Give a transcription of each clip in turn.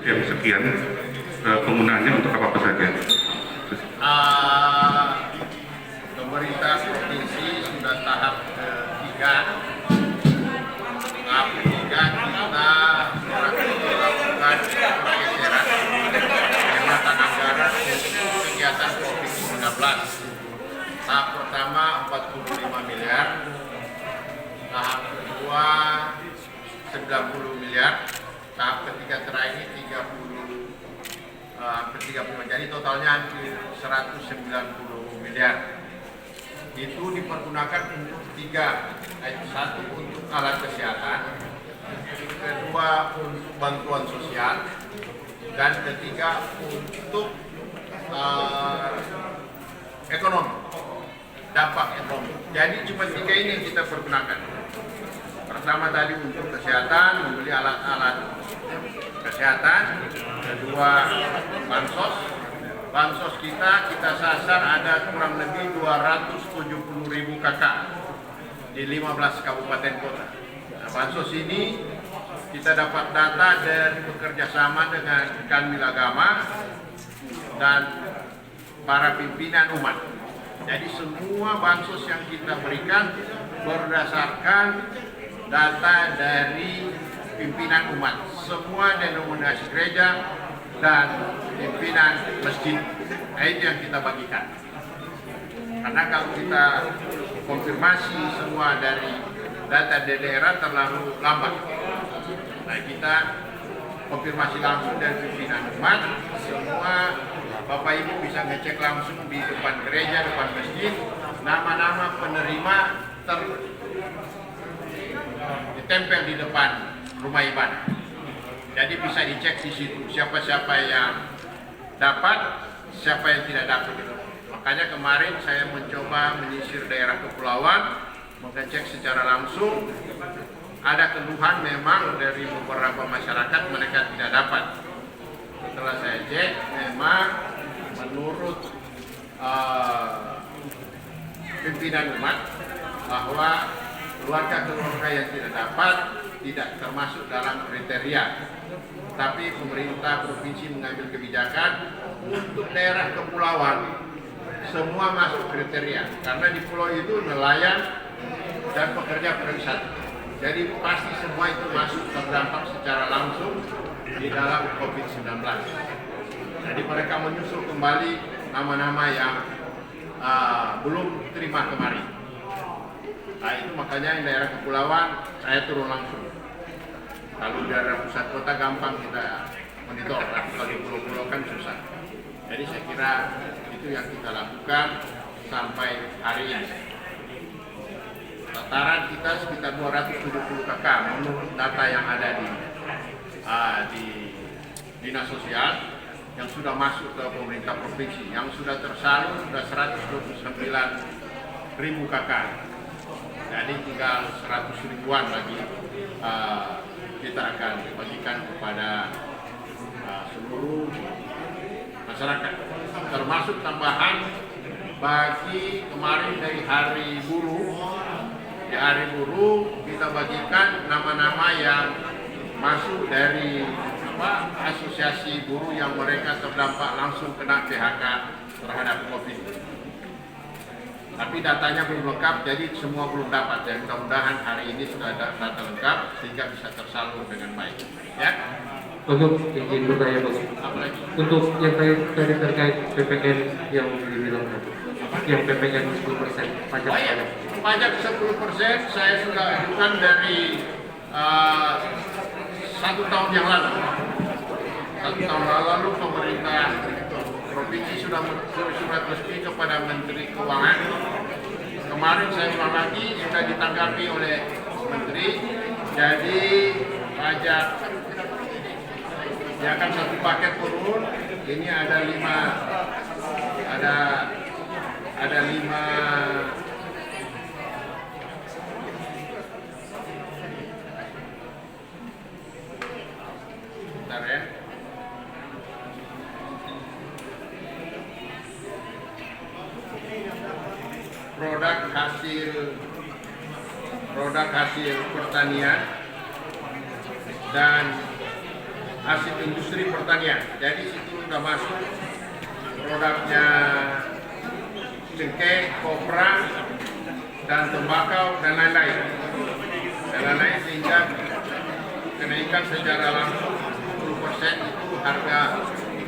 yang sekian, penggunaannya untuk apa saja? Pemerintah provinsi sudah tahap ketiga. Tahap ketiga kita melakukan pergeseran penghematan anggaran untuk kegiatan COVID-19. Tahap pertama 45 miliar, tahap kedua 90 miliar, tahap ketiga terakhir 30 jadi totalnya hampir 190 miliar. Itu dipergunakan untuk tiga, satu untuk alat kesehatan, kedua untuk bantuan sosial, dan ketiga untuk ekonomi, dampak ekonomi. Jadi cuma tiga ini yang kita pergunakan. Pertama tadi untuk kesehatan, membeli alat-alat kesehatan, kedua bansos kita sasar ada kurang lebih 270.000 kakak di 15 kabupaten kota. Nah, bansos ini kita dapat data dari bekerja sama dengan Kanwil Agama dan para pimpinan umat. Jadi semua bansos yang kita berikan berdasarkan data dari pimpinan umat, semua denominasi gereja dan pimpinan masjid. Nah, itu yang kita bagikan. Karena kalau kita konfirmasi semua dari data di daerah terlalu lambat. Nah, kita konfirmasi langsung dari pimpinan umat, semua Bapak Ibu bisa ngecek langsung di depan gereja, depan masjid, nama-nama penerima ditempel di depan rumah ibadah. Jadi bisa dicek di situ siapa-siapa yang dapat, siapa yang tidak dapat. Makanya kemarin saya mencoba menyisir daerah kepulauan, mengecek secara langsung. Ada keluhan memang dari beberapa masyarakat mereka tidak dapat. Setelah saya cek, memang menurut pimpinan umat bahwa keluarga-keluarga yang tidak dapat tidak termasuk dalam kriteria. Tapi pemerintah provinsi mengambil kebijakan untuk daerah kepulauan semua masuk kriteria, karena di pulau itu nelayan dan pekerja pariwisata. Jadi pasti semua itu masuk terdampak secara langsung di dalam COVID-19. Jadi mereka menyusul kembali nama-nama yang belum terima kemarin. Nah, itu makanya yang daerah kepulauan saya turun langsung. Kalau daerah pusat kota gampang kita monitor, tapi kalau di pulau-pulau kan susah. Jadi saya kira itu yang kita lakukan sampai hari ini. Tataran kita sekitar 270 kakak menurut data yang ada di Dinas Sosial yang sudah masuk ke pemerintah provinsi. Yang sudah tersalur sudah 129.000 kakak. Jadi tinggal 100 ribuan lagi kita akan bagikan kepada seluruh masyarakat, termasuk tambahan bagi kemarin dari hari buruh. Di hari buruh kita bagikan nama-nama yang masuk dari asosiasi buruh yang mereka terdampak langsung kena PHK terhadap COVID. Tapi datanya belum lengkap, jadi semua belum dapat. Ya, mudah-mudahan hari ini sudah ada data lengkap sehingga bisa tersalur dengan baik. Ya. Untuk izin bertanya, Pak. Untuk yang tadi terkait PPN yang dibilang tadi, yang PPN 10% pajak. Oh iya, pajak 10% saya sudah ajukan dari 1 tahun yang lalu. 1 tahun lalu pemerintah provinsi sudah surat resmi kepada Menteri Keuangan. Kemarin saya ulang lagi, sudah ditanggapi oleh Menteri. Jadi pajak dia akan satu paket turun. Ini ada 5 bentar ya. produk hasil pertanian dan hasil industri pertanian. Jadi situ sudah masuk produknya cengkeh, kopra, dan tembakau dan lain-lain. Sehingga kenaikan secara langsung 10% itu harga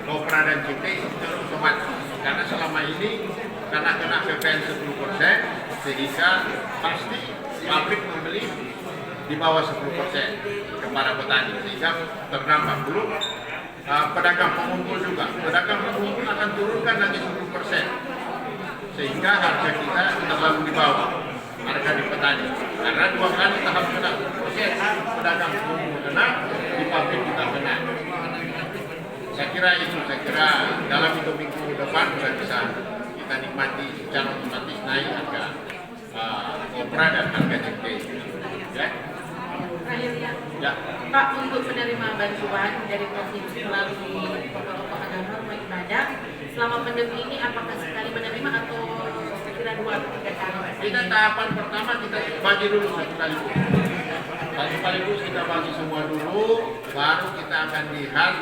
kopra dan cengkeh itu otomatis. Karena selama ini karena kena PPN 10%, sehingga pasti pabrik membeli di bawah 10% kepada petani, sehingga terdampak. Belum pedagang pengumpul juga. Pedagang pengumpul akan turunkan lagi 10%, sehingga harga kita terlalu di bawah harga di petani. Karena 2 kali tahap kena 10%, pedagang pengumpul kena, di pabrik kita kena. Saya kira dalam 2 minggu depan sudah bisa kita nikmati secara otomatis naik harga kopra dan harga cengkeh. Ya. Ya. Pak, untuk penerima bantuan dari provinsi melalui tokoh-tokoh agama rumah ibadah selama pandemi ini apakah sekali menerima atau kira 2 atau 3 kali? Kita tahapan pertama kita bagi dulu sekaligus kita bagi semua dulu, baru kita akan lihat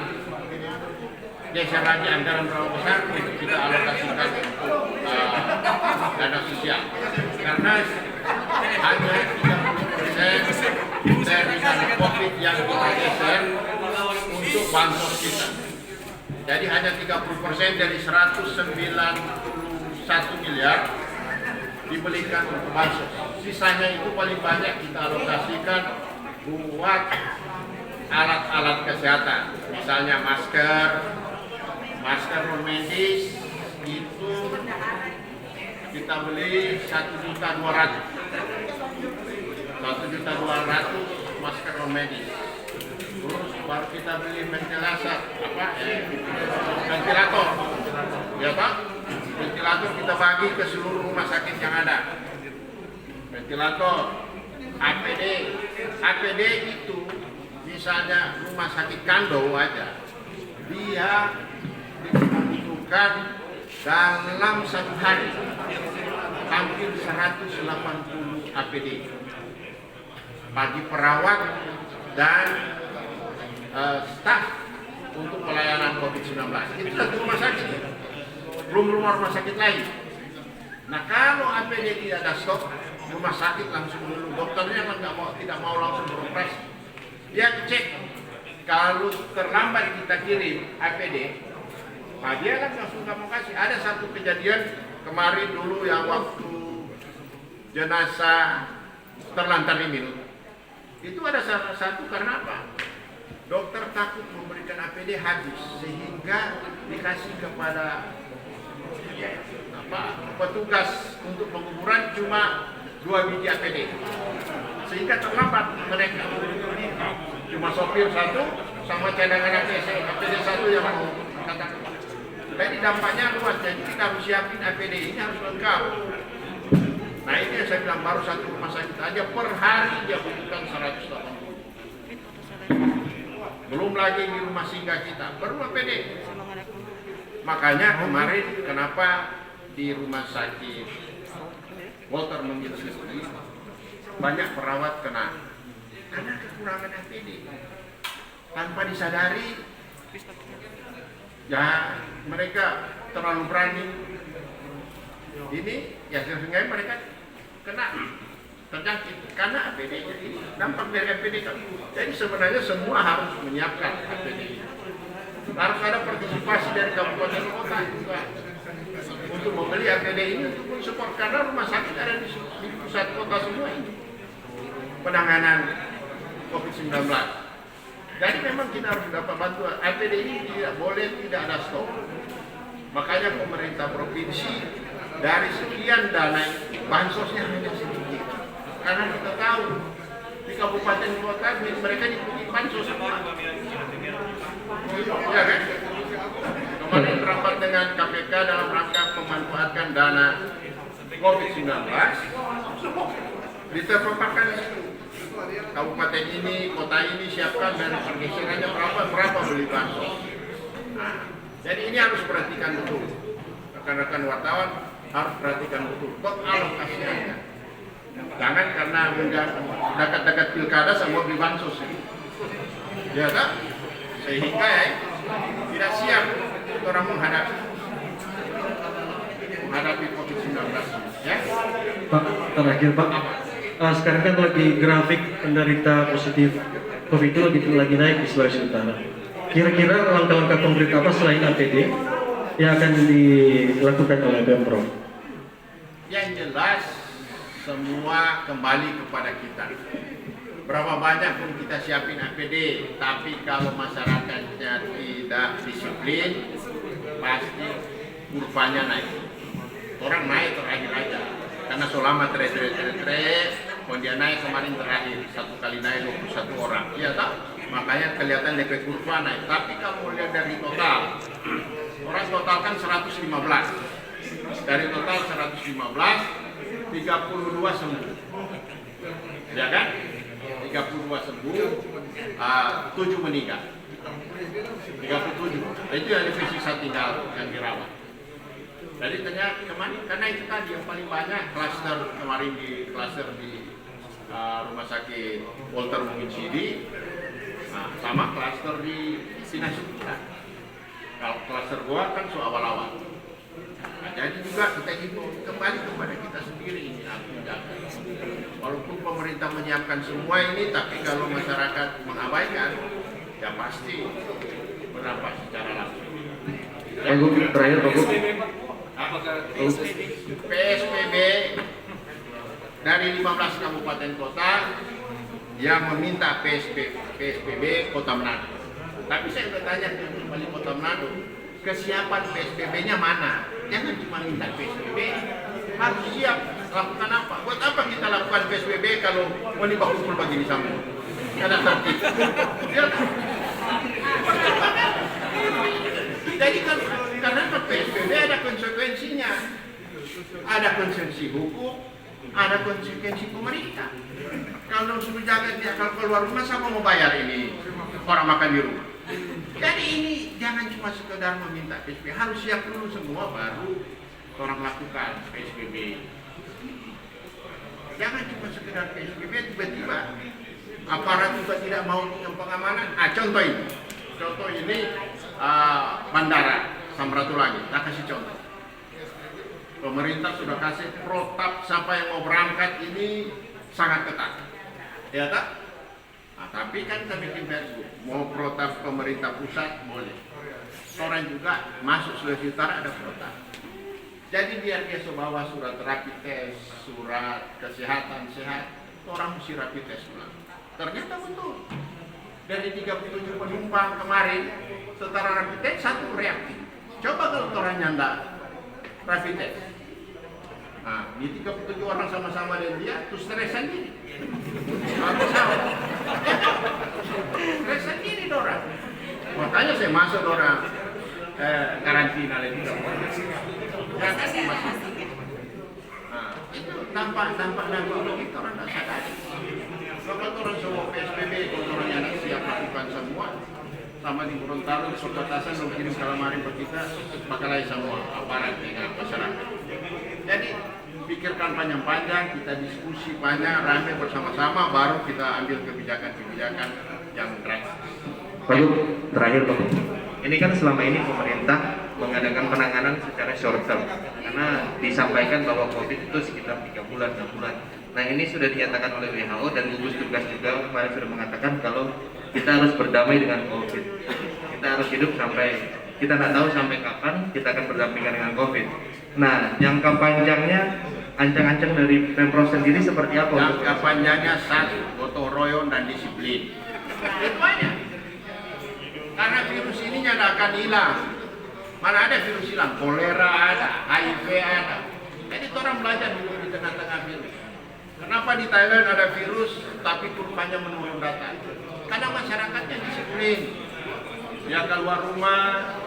geser lagi anggaran berapa besar untuk kita alokasikan untuk dana sosial. Karena hanya 30% dari dana COVID yang kita geser untuk bansos kita. Jadi hanya 30% dari 191 miliar dibelikan untuk bansos. Sisanya itu paling banyak kita alokasikan buat alat-alat kesehatan, misalnya masker medis itu kita beli 1.200.000 masker medis. Terus baru kita beli ventilator, ya Pak, ventilator kita bagi ke seluruh rumah sakit yang ada. Ventilator, APD itu misalnya rumah sakit Kando aja, dia dibutuhkan dalam 1 hari hampir 180 APD bagi perawat dan staf untuk pelayanan COVID-19. Itu satu rumah sakit, belum rumah sakit lain. Nah, kalau APD tidak ada stok, rumah sakit langsung dulu, dokternya kan tidak mau langsung beroperasi. Dia cek, kalau terlambat kita kirim APD, nah dia kan langsung nggak mau kasih. Ada satu kejadian kemarin dulu yang waktu jenazah terlantar di Minut, itu ada salah satu karena apa? Dokter takut memberikan APD habis, sehingga dikasih kepada petugas untuk penguburan cuma 2 biji APD, sehingga terlambat mereka. Cuma sopir 1 sama cadangan APD 1 yang mau katakan. Jadi dampaknya luas, jadi kita harus siapin APD ini harus lengkap. Nah ini yang saya bilang, baru satu rumah sakit aja per hari dia butuhkan 180. Belum lagi di rumah singgah kita, baru APD. Makanya kemarin kenapa di rumah sakit Walter Menggil banyak perawat kena, karena kekurangan APD. Tanpa disadari, ya mereka terlalu berani. Ini ya sehingga mereka kena terjangkit karena APD. Jadi dampak dari APD kan. Jadi sebenarnya semua harus menyiapkan APD. Harus ada partisipasi dari kabupaten kota juga untuk membeli APD ini untuk mensupport, karena rumah sakit ada di pusat kota semua ini penanganan COVID-19. Jadi memang kita harus dapat bantuan. APD ini tidak boleh tidak ada stok. Makanya pemerintah provinsi dari sekian dana bansosnya hanya sedikit. Karena kita tahu di kabupaten kota mereka dipuji bansos semua. Ya kan? Kemarin rapat dengan KPK dalam rangka memanfaatkan dana COVID-19, diterpaparkan kabupaten ini, kota ini siapkan dari pergeserannya berapa beli bansos. Nah, jadi ini harus perhatikan betul. Rekan-rekan wartawan harus perhatikan betul. Kok alokasinya? Jangan karena dekat-dekat pilkada semua beli bansos. Ya kan? sehingga ya, tidak siap orang menghadapi COVID-19 ya. Pak, terakhir Pak, sekarang kan lagi grafik penderita positif COVID itu lagi naik di Sulawesi Utara. Kira-kira langkah-langkah konkret apa selain APD yang akan dilakukan oleh Pemprov? Yang jelas semua kembali kepada kita. Berapa banyak pun kita siapin APD, tapi kalau masyarakatnya tidak disiplin, pasti kurvanya naik. Orang naik terakhir aja, karena selama tre, kalau dia naik kemarin terakhir, satu kali naik 21 orang, iya tak? Makanya kelihatan DP kurva naik. Tapi kalau lihat dari total, orang total kan 115. Dari total 115, 32 sembuh. Ya kan? 32 sembuh, 7 meninggal. 37. Itu yang divisi satu tinggal yang dirawat. Jadi ternyata kemarin, karena itu tadi yang paling banyak klaster kemarin di rumah sakit Walter Mungkin Sidi, sama klaster di Sinasubira. Kalau klaster gua kan awal-awal. Nah, jadi juga kita hitung kembali kepada kita sendiri ini jaga. Walaupun pemerintah menyiapkan semua ini, tapi kalau masyarakat mengabaikan, ya pasti berdampak secara langsung. Pak Gub, terakhir Pak Gub. PSBB dari 15 kabupaten kota yang meminta PSBB Kota Manado. Tapi saya bertanya ke Wali Kota Manado, kesiapan PSBB-nya mana? Jangan cuma minta PSBB, harus siap lakukan apa? Buat apa kita lakukan PSBB kalau mau kumpul begini sama? Karena tertib. Jadi kan karena PSBB ada konsekuensinya, ada konsekuensi hukum, ada konsekuensi pemerintah. Kalau suruh jaga dia kalau keluar rumah, siapa mau bayar ini orang makan di rumah? Jadi ini jangan cuma sekedar meminta PSBB, harus siap dulu semua baru orang lakukan PSBB. Jangan cuma sekedar PSBB tiba-tiba aparat juga tidak mau yang pengamanan. Contoh ini Bandara Samratulangi, kita kasih contoh. Pemerintah sudah kasih protap siapa yang mau berangkat ini sangat ketat, ya tak? Nah, tapi kan kami bikin Facebook, mau protap pemerintah pusat boleh. Orang juga masuk Sulawesi Utara ada protap. Jadi biar dia bawa surat rapid test, surat kesehatan sehat, orang mesti rapid test ulang. Ternyata betul. Dari 37 penumpang kemarin, setelah rapid test, 1 reaktif. Coba kalau orangnya enggak rapid test. Nah, di 37 orang sama-sama dengan dia, terus stres sendiri. Stres sendiri orang. Makanya saya masuk orang karantina lagi. Nah, itu tampak begitu orang tidak sadar. Kalau orang semua PSBB, kalau orang yang siap lakukan semua, sama di Gorontalo di perbatasan mau kirim kalamarin ke kita, pakai semua aparat dengan masyarakat. Jadi pikirkan panjang-panjang, kita diskusi banyak, ramai bersama-sama, baru kita ambil kebijakan-kebijakan yang drastis. Pak Gub, terakhir Pak Gub. Ini kan selama ini pemerintah mengadakan penanganan secara short term karena disampaikan bahwa COVID itu sekitar 3 bulan, 6 bulan. Nah ini sudah dinyatakan oleh WHO dan gugus tugas juga kemarin sudah mengatakan kalau kita harus berdamai dengan COVID. Kita harus hidup sampai, kita tidak tahu sampai kapan kita akan berdampingan dengan COVID. Nah jangka panjangnya, ancang-ancang dari Pemprov sendiri seperti apa? Jangka panjangnya satu, gotong royong dan disiplin. Itu aja. Karena virus ini tidak akan hilang. Mana ada virus hilang? Kolera ada, HIV ada. Jadi orang belajar dulu di tengah-tengah virus. Kenapa di Thailand ada virus tapi kurvanya menurun data? Karena masyarakatnya disiplin. Dia keluar rumah